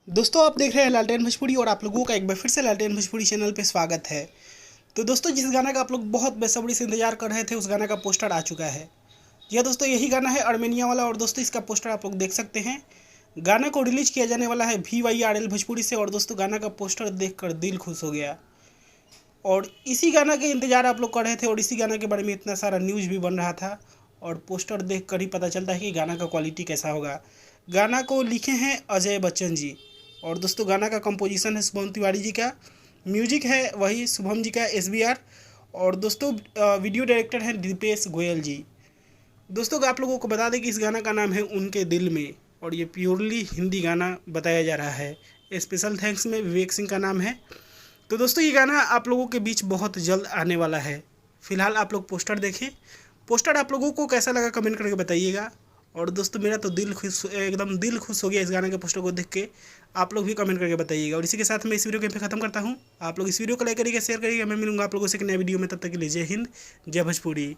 दोस्तों आप देख रहे हैं लालटेन भोजपुरी और आप लोगों का एक बार फिर से लालटेन भोजपुरी चैनल पे स्वागत है। तो दोस्तों जिस गाना का आप लोग बहुत बेसब्री से इंतजार कर रहे थे उस गाना का पोस्टर आ चुका है। जी हाँ दोस्तों, यही गाना है अर्मेनिया वाला और दोस्तों इसका पोस्टर आप लोग देख सकते हैं। गाना को रिलीज किया जाने वाला है VYRL भोजपुरी से और दोस्तों गाना का पोस्टर देखकर दिल खुश हो गया। और इसी गाना के इंतजार आप लोग कर रहे थे और इसी गाना के बारे में इतना सारा न्यूज़ भी बन रहा था और पोस्टर देख कर ही पता चलता है कि गाना का क्वालिटी कैसा होगा। गाना को लिखे हैं अजय बच्चन जी और दोस्तों गाना का कंपोजिशन है शुभम तिवारी जी का, म्यूजिक है वही शुभम जी का SBR और दोस्तों वीडियो डायरेक्टर हैं दीपेश गोयल जी। दोस्तों आप लोगों को बता दें कि इस गाना का नाम है उनके दिल में और ये प्योरली हिंदी गाना बताया जा रहा है। स्पेशल थैंक्स में विवेक सिंह का नाम है। तो दोस्तों ये गाना आप लोगों के बीच बहुत जल्द आने वाला है। फिलहाल आप लोग पोस्टर देखें। पोस्टर आप लोगों को कैसा लगा कमेंट करके बताइएगा। और दोस्तों मेरा तो एकदम दिल खुश हो गया इस गाने के पोस्टर को देख के। आप लोग भी कमेंट करके बताइएगा। और इसी के साथ मैं इस वीडियो को यहीं पे खत्म करता हूँ। आप लोग इस वीडियो को लाइक करिएगा, शेयर करिएगा। मैं मिलूंगा आप लोगों से एक नए वीडियो में, तब तक के लिए जय हिंद, जय भोजपुरी।